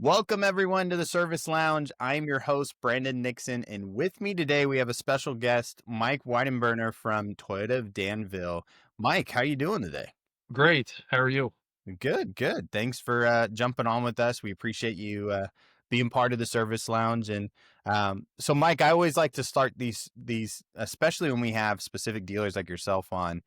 Welcome, everyone, to the Service Lounge. I'm your host, Brandon Nixon, and with me today we have a special guest, Mike Weidenburner from Toyota of Danville. Mike, how you doing today? Great. How are you? Good, good. Thanks for jumping on with us. We appreciate you being part of the Service Lounge. And so, Mike, I always like to start these, especially when we have specific dealers like yourself on,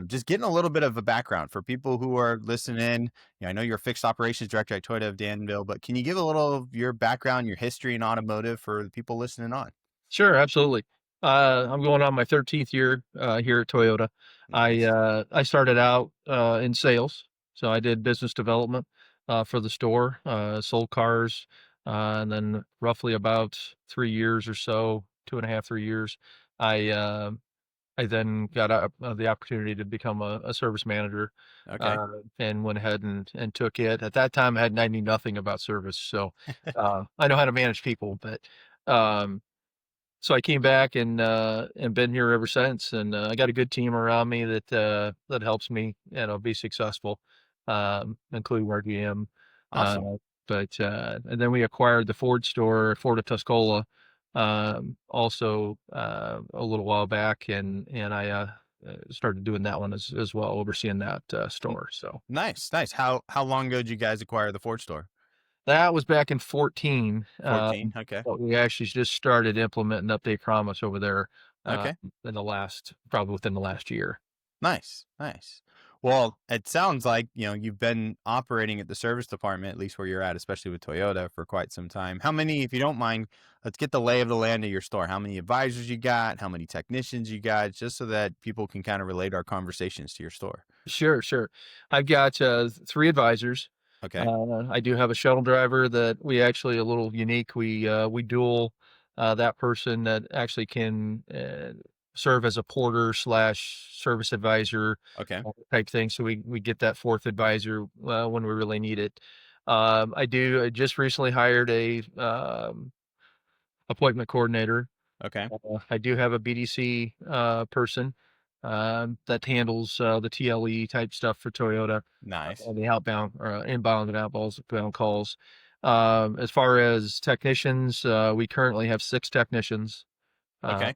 just getting a little bit of a background for people who are listening. I know you're a fixed operations director at Toyota of Danville, but can you give a little of your background, your history in automotive for the people listening on? Sure, absolutely. I'm going on my 13th year here at Toyota. I Nice. I started out in sales, so I did business development for the store, sold cars, and then roughly about 3 years or so, 2.5, 3 years, I uh, I then got the opportunity to become a service manager, Okay. and went ahead and took it. At that time, I knew nothing about service, so I know how to manage people, but um, so I came back and been here ever since, and I got a good team around me that helps me, be successful, including our GM. Uh, Awesome. and then we acquired the Ford store, Ford of Tuscola, also a little while back, and I started doing that one as well, overseeing that N- store. So Nice, nice. How long ago did you guys acquire the Ford store? that was back in 14. 14. Okay. But we actually just started implementing Update Promise over there, uh, Okay. probably within the last year. Nice, nice. Well, it sounds like, you've been operating at the service department, at least where you're at, especially with Toyota, for quite some time. How many, if you don't mind, let's get the lay of the land of your store. How many advisors you got? How many technicians you got? Just so that people can kind of relate our conversations to your store. Sure, sure. I've got 3 advisors. Okay. I do have a shuttle driver that we actually a little unique. We dual that person that actually can serve as a porter slash service advisor Okay. type thing. So we get that fourth advisor when we really need it. I just recently hired a appointment coordinator. Okay. I do have a BDC person that handles the TLE type stuff for Toyota, Nice. the outbound or inbound and outbound calls. As far as technicians, we currently have 6 technicians. Uh, Okay.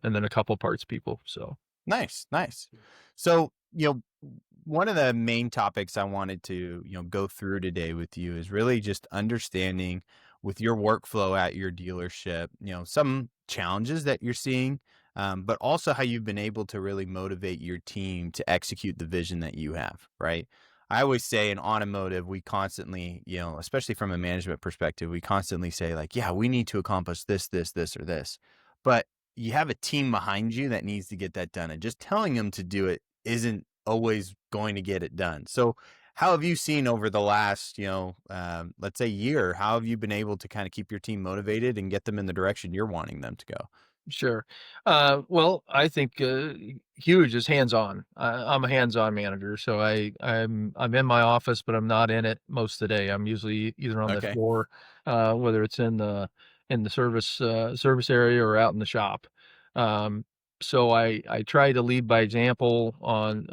and then a couple parts people. So Nice, nice. So, one of the main topics I wanted to, go through today with you is really just understanding with your workflow at your dealership, some challenges that you're seeing, but also how you've been able to really motivate your team to execute the vision that you have, right? I always say in automotive, we constantly, especially from a management perspective, we constantly say like, yeah, we need to accomplish this, or this. But you have a team behind you that needs to get that done. And just telling them to do it isn't always going to get it done. So, how have you seen over the last, let's say year, how have you been able to kind of keep your team motivated and get them in the direction you're wanting them to go? sure. Well, I think huge is hands-on. I'm a hands-on manager, so I'm in my office, but I'm not in it most of the day. I'm usually either on the Okay. floor, whether it's in the service area or out in the shop. Um, so I try to lead by example on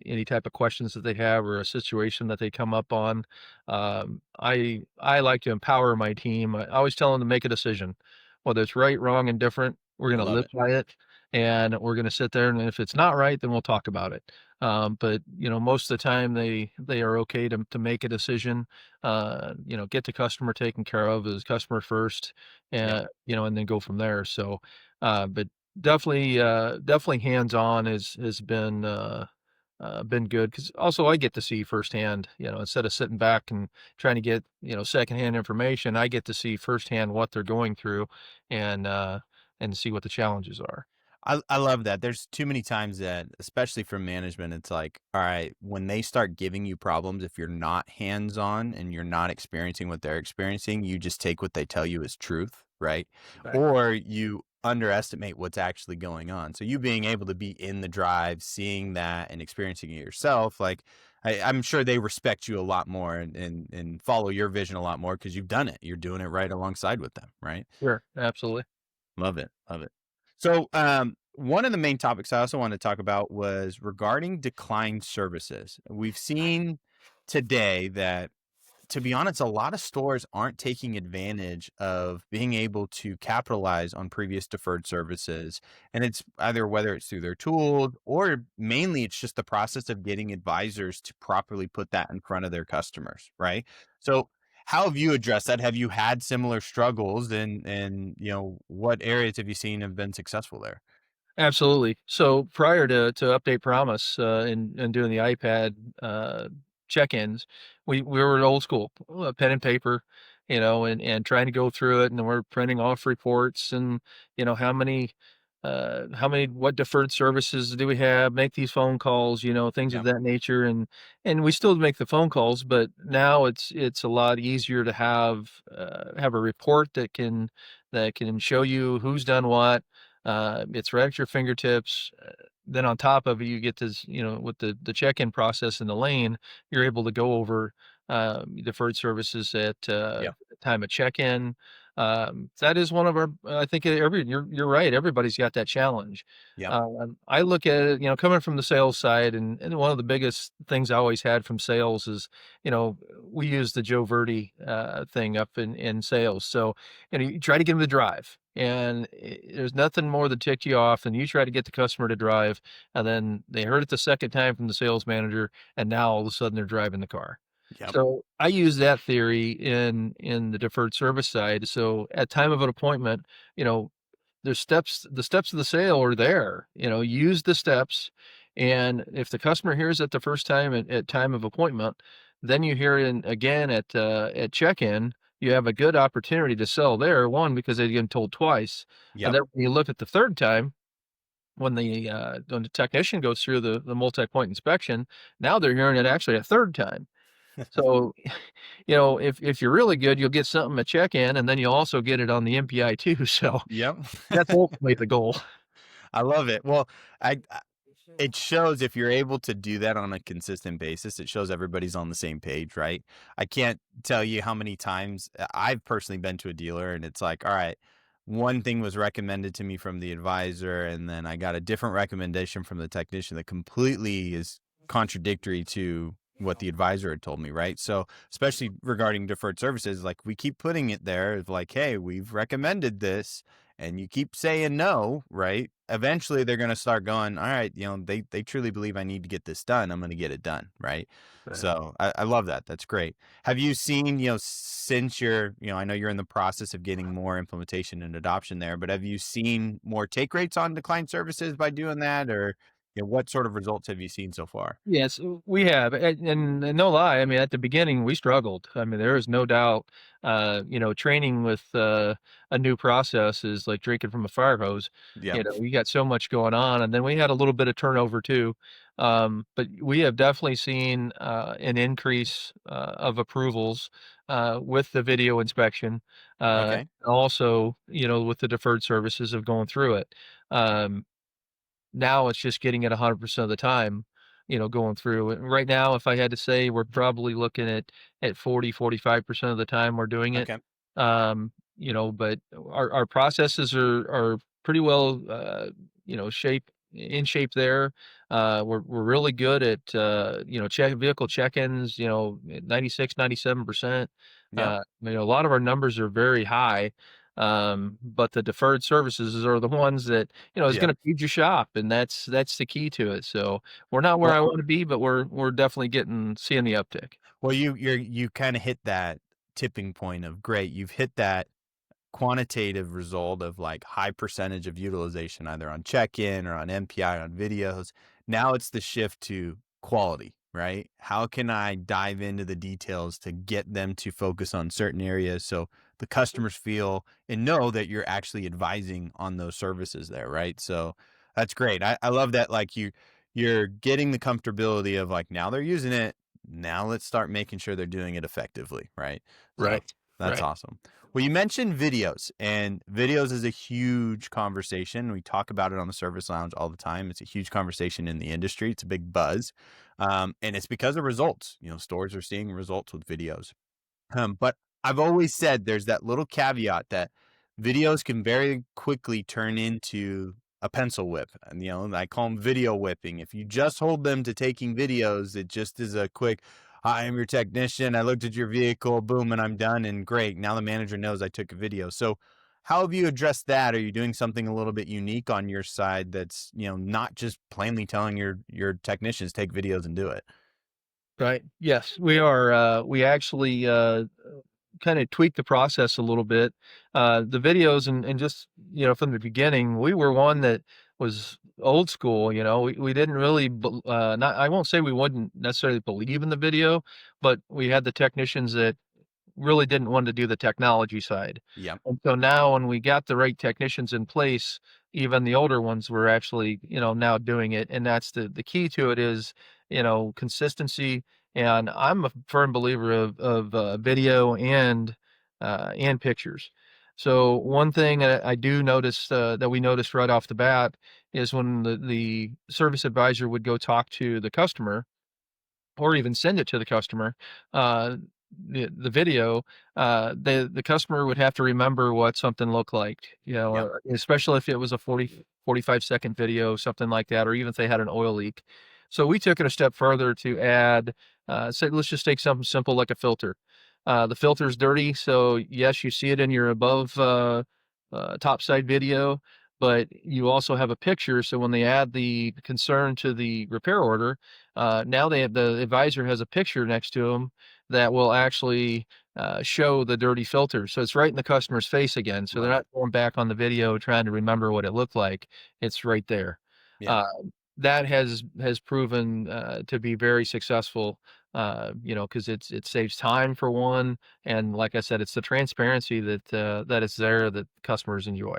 any type of questions that they have or a situation that they come up on. I like to empower my team. I always tell them to make a decision whether it's right, wrong, and different, we're I gonna love live it. by it, and we're gonna sit there, and if it's not right, then we'll talk about it. But, most of the time, they are okay to make a decision, get the customer taken care of as customer first, Yeah. and then go from there. So, but definitely hands-on has been good because also I get to see firsthand, instead of sitting back and trying to get, secondhand information, I get to see firsthand what they're going through and, uh, and see what the challenges are. I love that. There's too many times that, especially from management, it's like, all right, when they start giving you problems, if you're not hands on and you're not experiencing what they're experiencing, you just take what they tell you as truth, right? Exactly. Or you underestimate what's actually going on. So you being able to be in the drive, seeing that and experiencing it yourself, like I'm sure they respect you a lot more and follow your vision a lot more because you've done it. You're doing it right alongside with them, right? Sure, absolutely. Love it. Love it. So, one of the main topics I also wanted to talk about was regarding declined services. We've seen today that to be honest, a lot of stores aren't taking advantage of being able to capitalize on previous deferred services. And it's either whether it's through their tool or mainly it's just the process of getting advisors to properly put that in front of their customers, right? So how have you addressed that? Have you had similar struggles and what areas have you seen have been successful there? Absolutely. So prior to Update Promise, and doing the iPad, check-ins, we were old school, pen and paper, and trying to go through it, and then we're printing off reports and, what deferred services do we have, make these phone calls, things of Yeah. that nature, and we still make the phone calls, but now it's a lot easier to have a report that can show you who's done what. It's right at your fingertips. Then on top of it, you get this, with the check-in process in the lane, you're able to go over deferred services at Yeah. time of check-in. That is one of our. I think you're right. Everybody's got that challenge. Yeah. I look at it, coming from the sales side, and one of the biggest things I always had from sales is, we use the Joe Verdi thing up in sales. So, you try to get them to drive. And there's nothing more that ticked you off than you try to get the customer to drive, and then they heard it the second time from the sales manager, and now all of a sudden they're driving the car. Yep. So I use that theory in the deferred service side. So at time of an appointment, you know, the steps of the sale are there. Use the steps, and if the customer hears it the first time at time of appointment, then you hear it again at check-in. You have a good opportunity to sell there. One, because they've been told twice, and Yep. then when you look at the third time, when the technician goes through the multi-point inspection, now they're hearing it actually a third time. So, if you're really good, you'll get something at check-in, and then you'll also get it on the MPI too. So Yep. that's ultimately the goal. I love it. Well, it shows if you're able to do that on a consistent basis, it shows everybody's on the same page, right? I can't tell you how many times I've personally been to a dealer and it's like, all right, one thing was recommended to me from the advisor, and then I got a different recommendation from the technician that completely is contradictory to what the advisor had told me, right? So, especially regarding deferred services, like we keep putting it there of like, hey, we've recommended this and you keep saying no, right? Eventually they're going to start going, all right, they truly believe I need to get this done. I'm going to get it done. Right. Right. So I love that. That's great. Have you seen, since I know you're in the process of getting more implementation and adoption there, but have you seen more take rates on declined services by doing that? Or, what sort of results have you seen so far? Yes, we have, and no lie, I mean, at the beginning, we struggled. I mean, there is no doubt, training with, a new process is like drinking from a fire hose. Yeah. We got so much going on, and then we had a little bit of turnover too. But we have definitely seen, an increase, of approvals, with the video inspection, Okay. also, with the deferred services of going through it. Um, Now it's just getting it 100% of the time, going through. And right now, if I had to say, we're probably looking at 45% of the time we're doing it. Okay. But our processes are pretty well, in shape there. We're really good at, vehicle check-ins, 96, 97%. Yeah. A lot of our numbers are very high. But the deferred services are the ones that, is Yeah. gonna feed your shop, and that's the key to it. So we're not where Well, I wanna be, but we're definitely seeing the uptick. well, you kind of hit that tipping point of great. You've hit that quantitative result of like high percentage of utilization either on check-in or on MPI on videos. Now it's the shift to quality, right? How can I dive into the details to get them to focus on certain areas so the customers feel and know that you're actually advising on those services there, right? So that's great. I love that like you're getting the comfortability of like now they're using it. Now let's start making sure they're doing it effectively, right? So Right. that's Right. awesome. Well, you mentioned videos, and videos is a huge conversation. We talk about it on the Service Lounge all the time. It's a huge conversation in the industry. It's a big buzz, and it's because of results. Stores are seeing results with videos. But I've always said there's that little caveat that videos can very quickly turn into a pencil whip. And, I call them video whipping. If you just hold them to taking videos, it just is a quick, "Hi, I'm your technician. I looked at your vehicle, boom, and I'm done, and great. Now the manager knows I took a video." So, how have you addressed that? Are you doing something a little bit unique on your side that's, not just plainly telling your technicians, "Take videos and do it"? Right. Yes, we are, we actually, kinda tweaked the process a little bit. The videos and just, from the beginning, we were one that was old school, we didn't really not I won't say we wouldn't necessarily believe in the video, but we had the technicians that really didn't want to do the technology side. Yep. And so now when we got the right technicians in place, even the older ones were actually, now doing it. And that's the key to it is, consistency. And I'm a firm believer of video and pictures. So one thing that I do notice that we noticed right off the bat is when the service advisor would go talk to the customer or even send it to the customer, uh, the video, the customer would have to remember what something looked like, Yep. especially if it was a 45-second video, something like that, or even if they had an oil leak. So we took it a step further to add, say, let's just take something simple like a filter. The filter's dirty, so yes, you see it in your above top side video, but you also have a picture. So when they add the concern to the repair order, now the advisor has a picture next to them that will actually show the dirty filter. So it's right in the customer's face again. So they're Love it. not going back on the video trying to remember what it looked like. It's right there. Yeah. Uh, that has proven to be very successful. Because it saves time for one, and like I said, it's the transparency that is there that customers enjoy.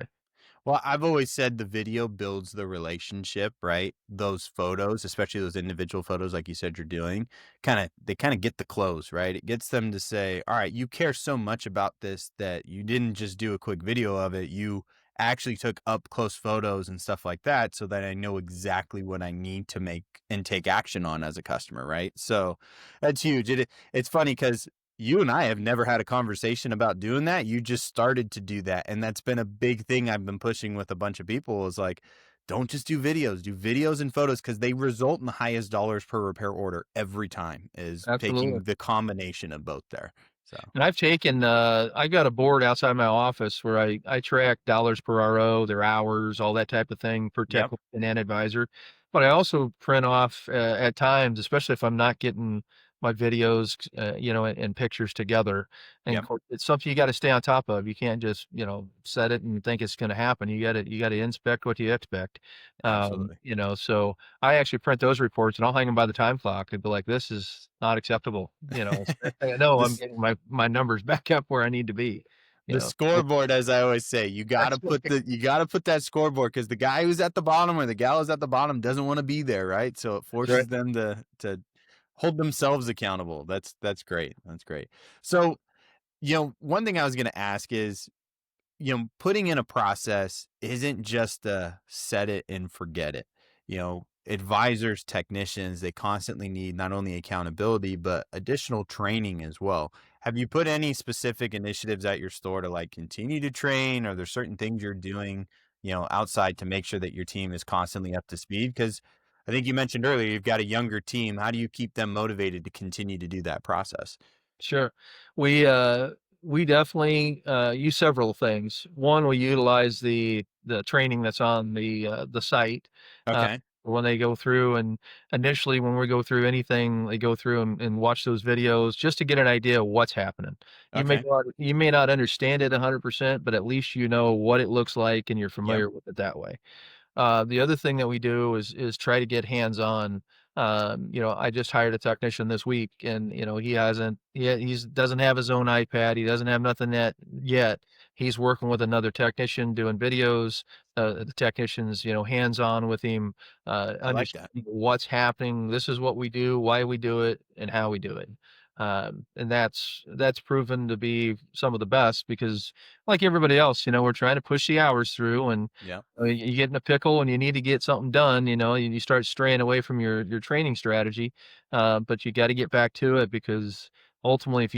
Well, I've always said the video builds the relationship, right? Those photos, especially those individual photos, like you said you're doing, they kind of get the close, right? It gets them to say, "All right, you care so much about this that you didn't just do a quick video of it. You actually took up close photos and stuff like that, so that I know exactly what I need to make and take action on as a customer, right?" So that's huge. It's funny because you and I have never had a conversation about doing that. You just started to do that. And that's been a big thing I've been pushing with a bunch of people is like, don't just do videos and photos because they result in the highest dollars per repair order every time is Absolutely. taking the combination of both there. So, And I got a board outside my office where I track dollars per RO, their hours, all that type of thing per yep, technician and advisor. But I also print off at times, especially if I'm not getting my videos, and pictures together. And of yep, course, it's something you got to stay on top of. You can't just, set it and think it's going to happen. You got to inspect what you expect. absolutely. So I actually print those reports and I'll hang them by the time clock and be like, this is not acceptable. I know I'm this getting my numbers back up where I need to be, The so scoreboard, as I always say, that's you gotta put that scoreboard because the guy who's at the bottom or the gal who's at the bottom doesn't want to be there, right? So it right. forces them to hold themselves accountable. That's great. That's great. So, one thing I was gonna ask is, putting in a process isn't just a set it and forget it. Advisors, technicians, they constantly need not only accountability, but additional training as well. Have you put any specific initiatives at your store to like continue to train? Are there certain things you're doing, outside to make sure that your team is constantly up to speed? Because I think you mentioned earlier, you've got a younger team. How do you keep them motivated to continue to do that process? Sure. We definitely, use several things. One, we utilize the training that's on the site, uh, Okay. when they go through and initially when we go through anything, they go through and watch those videos just to get an idea of what's happening. Okay. You may not understand it 100%, but at least you know what it looks like and you're Yep. familiar with it that way. The other thing that we do is try to get hands-on. I just hired a technician this week, and he's doesn't have his own iPad. He doesn't have nothing yet. He's working with another technician doing videos. The technician's hands-on with him, I like that. understanding what's happening. This is what we do, why we do it, and how we do it. And that's proven to be some of the best because, like everybody else, we're trying to push the hours through and Yep. you get in a pickle and you need to get something done, you start straying away from your training strategy, but you gotta get back to it because ultimately, if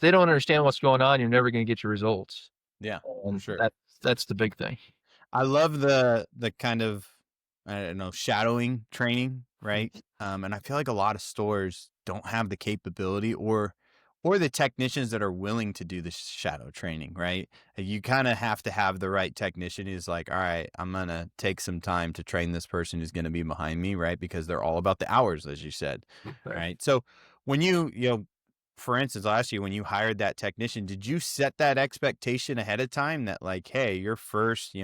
they don't understand what's going on, you're never gonna get your results, Yeah, for and sure. that's the big thing. I love the kind of, I don't know, shadowing training right? And I feel like a lot of stores don't have the capability or the technicians that are willing to do the shadow training, right? You kind of have to have the right technician who's like, all right, I'm gonna take some time to train this person who's gonna be behind me, right? Because they're all about the hours, as you said, Right. right? So when for instance, last year when you hired that technician, did you set that expectation ahead of time that like, hey, your first,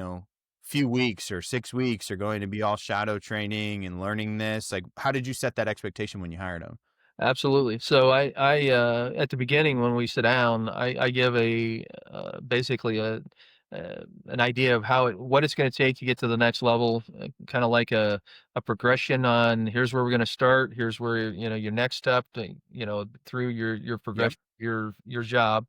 few weeks or 6 weeks are going to be all shadow training and learning this? Like, how did you set that expectation when you hired them? Absolutely. So at the beginning when we sit down, I give basically an idea of what it's going to take to get to the next level, kind of like a progression on here's where we're going to start, here's where your next step, through your Yep. progression, your job,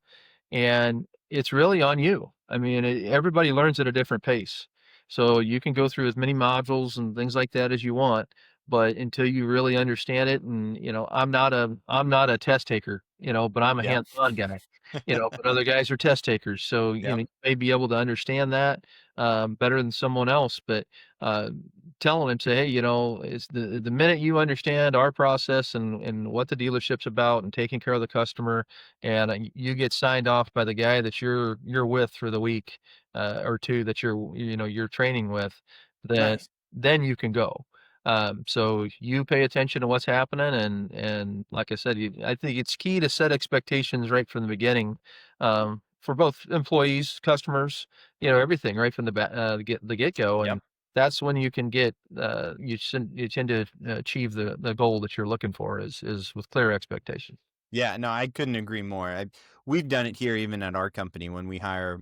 and it's really on you. I mean, everybody learns at a different pace, so you can go through as many modules and things like that as you want, but until you really understand it, and I'm not a test taker, but I'm a Yep. hands-on guy, but other guys are test takers. So, Yep. you may be able to understand that better than someone else, but uh, telling them, say, hey, it's the minute you understand our process and what the dealership's about and taking care of the customer, and you get signed off by the guy that you're with for the week or two that you're training with, then Nice. you can go. So you pay attention to what's happening, and like I said, I think it's key to set expectations right from the beginning, for both employees, customers, everything right from the get go, Yep. and that's when you can get you tend to achieve the goal that you're looking for is with clear expectations. Yeah, no, I couldn't agree more. We've done it here even at our company when we hire,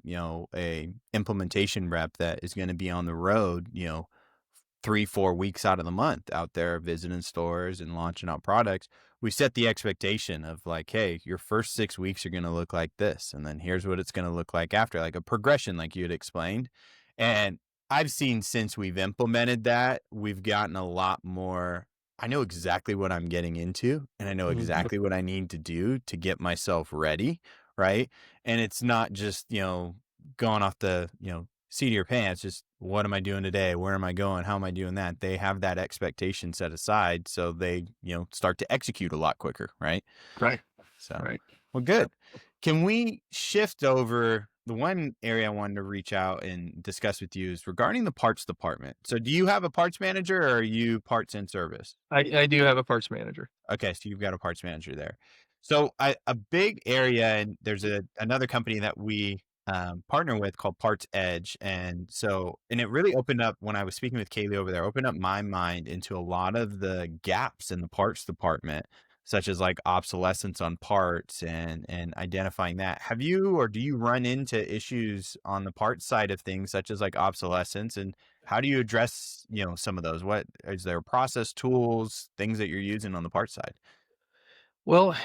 a implementation rep that is going to be on the road, 3, 4 weeks out of the month out there visiting stores and launching out products. We set the expectation of like, hey, your first 6 weeks are going to look like this, and then here's what it's going to look like after, like a progression, like you had explained. And I've seen since we've implemented that, we've gotten a lot more. I know exactly what I'm getting into, and I know Mhm. exactly what I need to do to get myself ready, right? And it's not just, going off the, seat of your pants, just what am I doing today? Where am I going? How am I doing that? They have that expectation set aside so they, start to execute a lot quicker, right? Right. So, Right. well, good. Can we shift over? The one area I wanted to reach out and discuss with you is regarding the parts department. So, do you have a parts manager or are you parts and service? I do have a parts manager. Okay, so you've got a parts manager there. So a big area, and there's another company that we partner with called Parts Edge, and it really opened up when I was speaking with Kaylee over there. Opened up my mind into a lot of the gaps in the parts department, such as like obsolescence on parts and identifying that. Have you or do you run into issues on the parts side of things, such as like obsolescence, and how do you address, some of those? What is there process tools, things that you're using on the parts side? Well,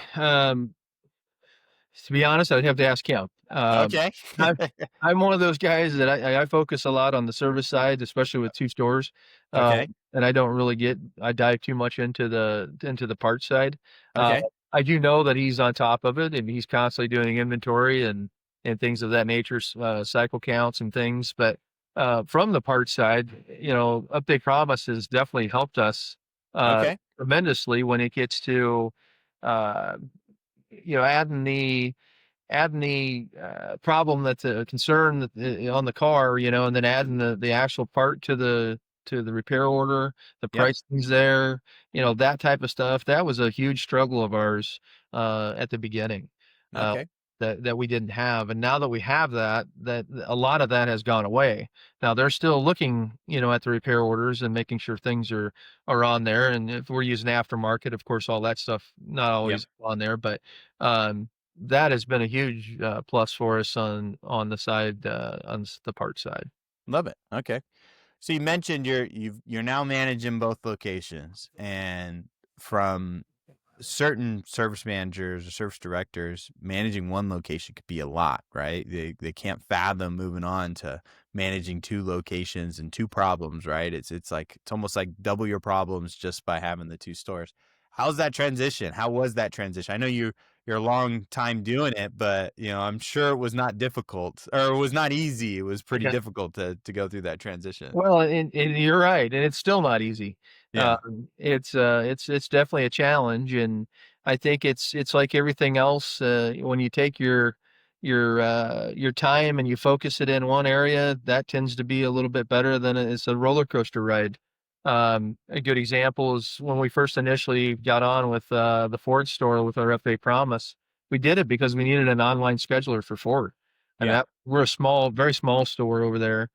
to be honest, I'd have to ask him. Okay. I'm I'm one of those guys that I focus a lot on the service side, especially with 2 stores, Okay. and I dive too much into the parts side. Uh, Okay. I do know that he's on top of it, and he's constantly doing inventory and things of that nature, cycle counts and things, but, from the parts side, Update Promise has definitely helped us, Okay. tremendously when it gets to, uh, adding the problem that's a concern that on the car, and then adding the actual part to the repair order, the Yep. pricing's there, that type of stuff. That was a huge struggle of ours at the beginning. Uh, Okay. that we didn't have, and now that we have that a lot of that has gone away. Now they're still looking, at the repair orders and making sure things are on there. And if we're using aftermarket, of course, all that stuff not Yep. always on there, but um, that has been a huge, plus for us on the side, the parts side. Love it. Okay. So you mentioned you're now managing both locations, and from certain service managers or service directors, managing one location could be a lot, right? They can't fathom moving on to managing two locations and two problems, right? It's almost like double your problems just by having the two stores. How's that transition? How was that transition? I know you're a long time doing it, but I'm sure it was not difficult or it was not easy. It was pretty Yeah. difficult to go through that transition. Well, and you're right, and it's still not easy. Yeah. It's definitely a challenge, and I think it's like everything else, when you take your time and you focus it in one area, that tends to be a little bit better than it's a roller coaster ride. A good example is when we first initially got on with, the Ford store with our FA Promise, we did it because we needed an online scheduler for Ford. I mean, Yeah. we're a very small store over there,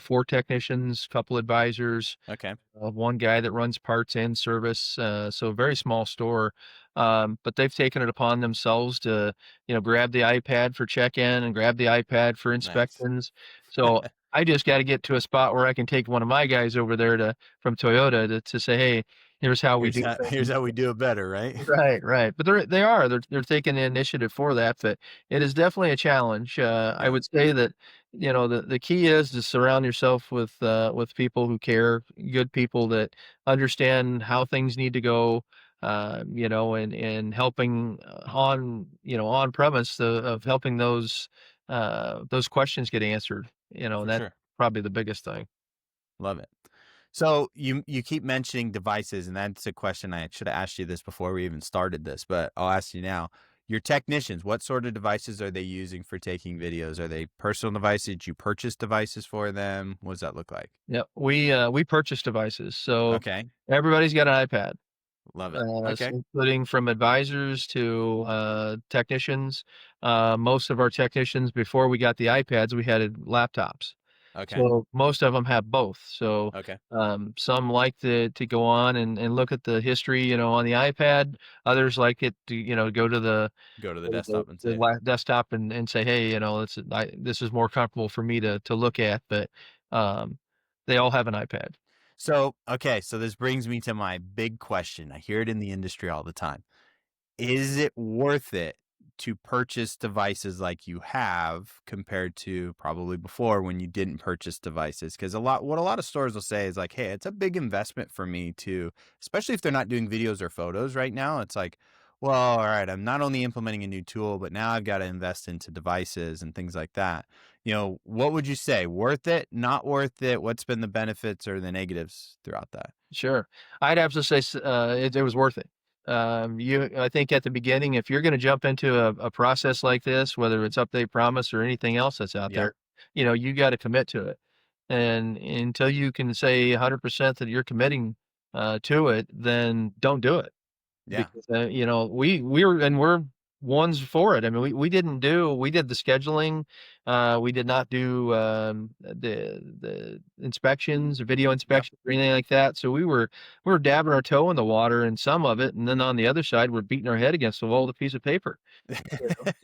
4 technicians, couple advisors, Okay. one guy that runs parts and service, so a very small store. But they've taken it upon themselves to, grab the iPad for check-in and grab the iPad for Nice. inspections. So I just got to get to a spot where I can take one of my guys over there from Toyota to say, hey, here's how we do Here's things. how we do it better, right? Right, right. But they're taking the initiative for that, but it is definitely a challenge. I Yeah, would say that, the key is to surround yourself with people who care, good people that understand how things need to go, and helping, on premise of helping those questions get answered, for and that's sure. probably the biggest thing. Love it. So you keep mentioning devices, and that's a question I should have asked you this before we even started this, but I'll ask you now. Your technicians, what sort of devices are they using for taking videos? Are they personal devices? Did you purchase devices for them? What does that look like? Yeah, we purchase devices, so Okay. everybody's got an iPad. Love it. So Okay. including from advisors to, technicians. Most of our technicians, before we got the iPads, we had laptops. Okay. So most of them have both. So, Okay. some like to go on and look at the history, on the iPad. Others like it to, go to Go to the the desktop and say, desktop and say, "Hey, this is more comfortable for me to look at," but, um, they all have an iPad. so, okay, so this brings me to my big question. I hear it in the industry all the time. Is it worth it to purchase devices like you have compared to probably before when you didn't purchase devices? Because a lot of stores will say is like, hey, it's a big investment for me to, especially if they're not doing videos or photos right now. It's like, well, all right, I'm not only implementing a new tool, but now I've got to invest into devices and things like that. What would you say? Worth it? Not worth it? What's been the benefits or the negatives throughout that? Sure. I'd have to say it was worth it. I think at the beginning, if you're gonna jump into a process like this, whether it's Update Promise or anything else that's out Yeah. there, you gotta commit to it. And until you can say 100% that you're committing, to it, then don't do it. Yeah. Because, we're ones for it. I mean, we did the scheduling, we did not do, the inspections, video Yep. inspections or anything like that, so we were dabbing our toe in the water in some of it, and then on the other side, we're beating our head against the wall with a piece of paper.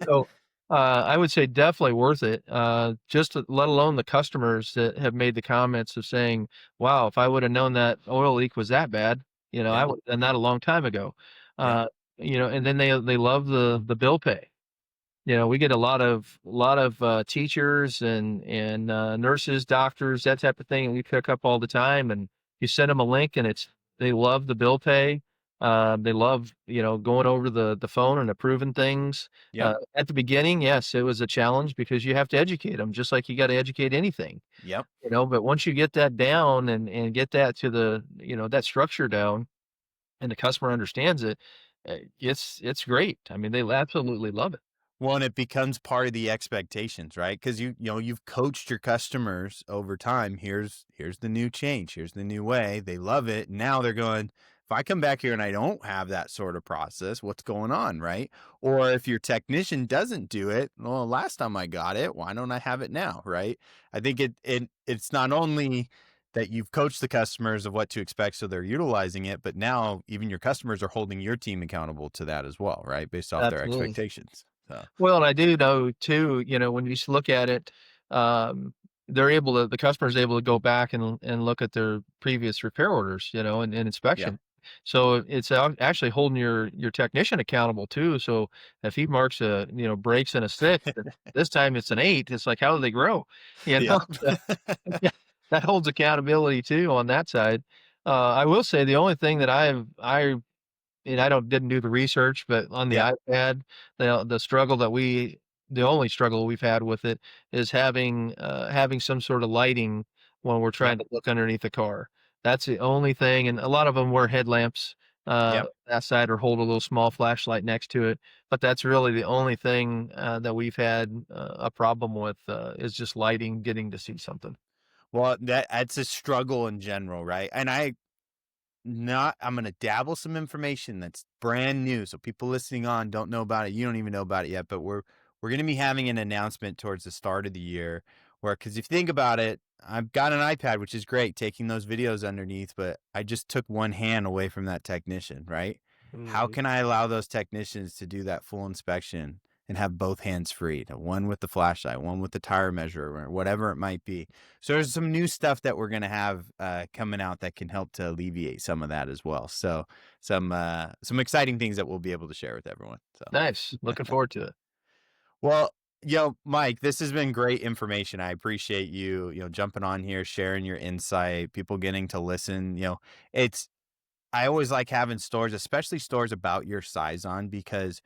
So, I would say definitely worth it, just to let alone the customers that have made the comments of saying, "Wow, if I woulda known that oil leak was that bad, I Yeah. would've done that a long time ago." Yeah. Uh, and then they love the bill pay. We get a lot of, teachers and nurses, doctors, that type of thing, and we pick up all the time, and you send them a link, and they love the bill pay. They love, going over the phone and approving things. Yep. At the beginning, yes, it was a challenge because you have to educate them just like you gotta educate anything, Yep. but once you get that down and get that to that structure down and the customer understands it, it's great. I mean, they absolutely love it. Well, and it becomes part of the expectations, right? Because you've coached your customers over time. Here's the new change. Here's the new way. They love it. Now they're going, if I come back here and I don't have that sort of process, what's going on, right? Or if your technician doesn't do it, well, last time I got it, why don't I have it now, right? I think it's not only that you've coached the customers of what to expect so they're utilizing it, but now even your customers are holding your team accountable to that as well, right? Based off their Absolutely. expectations. So, Well, and I do know too, when you look at it, um, the customer's able to go back and look at their previous repair orders, and yeah. inspection. So it's actually holding your technician accountable too. So if he marks breaks in a 6, and this time it's an 8, it's like, how do they grow? You Yeah. know? Yeah, that holds accountability too on that side. I will say the only thing that I and I didn't do the research, but on the Yeah. iPad, the only struggle we've had with it is having some sort of lighting when we're trying Yep. to look underneath the car. That's the only thing, and a lot of them wear headlamps, Yep. that side or hold a little small flashlight next to it, but that's really the only thing, that we've had, a problem with, is just lighting, getting to see something. Well, that's a struggle in general, right? And I'm gonna dabble some information that's brand new, so people listening on don't know about it. You don't even know about it yet, but we're gonna be having an announcement towards the start of the year where, because if you think about it, I've got an iPad, which is great, taking those videos underneath, but I just took one hand away from that technician, right? How Mhm. can I allow those technicians to do that full inspection and have both hands free? One with the flashlight, one with the tire measure, or whatever it might be. So there's some new stuff that we're gonna have coming out that can help to alleviate some of that as well. So some exciting things that we'll be able to share with everyone. So Nice, looking forward to it. well, Mike, this has been great information. I appreciate you jumping on here, sharing your insight, people getting to listen. It's I always like having stores, especially stores about your size on, because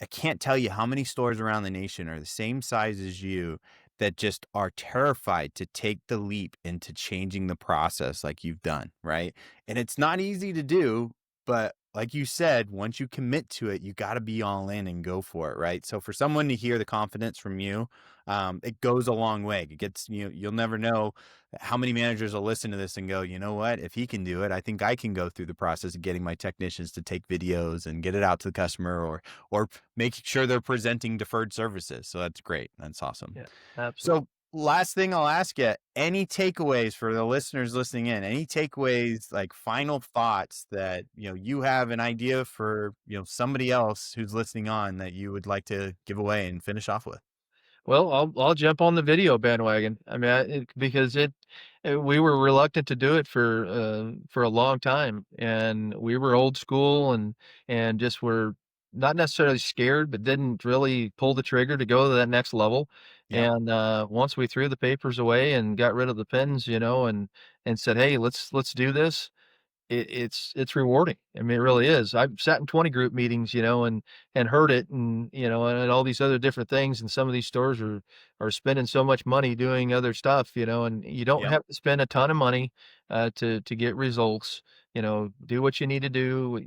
I can't tell you how many stores around the nation are the same size as you that just are terrified to take the leap into changing the process like you've done, right? And it's not easy to do, but like you said, once you commit to it, you got to be all in and go for it, right? So for someone to hear the confidence from you, it goes a long way. It gets you'll never know how many managers will listen to this and go, you know what? If he can do it, I think I can go through the process of getting my technicians to take videos and get it out to the customer, or making sure they're presenting deferred services. So that's great. That's awesome. Yeah, absolutely. So last thing I'll ask you, any takeaways for the listeners listening in? Any takeaways, like final thoughts that, you have an idea for, somebody else who's listening on that you would like to give away and finish off with? Well, I'll jump on the video bandwagon. I mean, because we were reluctant to do it for a long time, and we were old school and just were not necessarily scared, but didn't really pull the trigger to go to that next level. Yep. And once we threw the papers away and got rid of the pens, and said, "Hey, let's do this." It's rewarding. I mean, it really is. I've sat in 20 group meetings, and heard it and all these other different things, and some of these stores are spending so much money doing other stuff, and you don't Yep. have to spend a ton of money, to get results. Do what you need to do,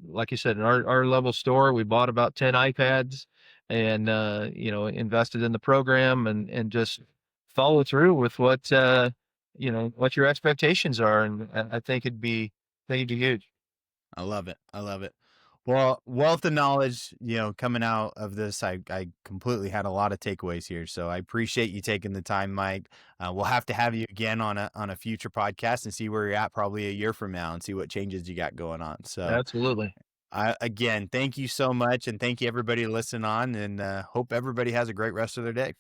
like you said, in our level store, we bought about 10 iPads and, invested in the program and just follow through with what your expectations are, and I think it'd be huge. I love it. I love it. Well, wealth of knowledge, coming out of this, I completely had a lot of takeaways here. So I appreciate you taking the time, Mike. We'll have to have you again on a future podcast and see where you're at probably a year from now and see what changes you got going on. So Absolutely. again, thank you so much, and thank you everybody to listen on, and hope everybody has a great rest of their day.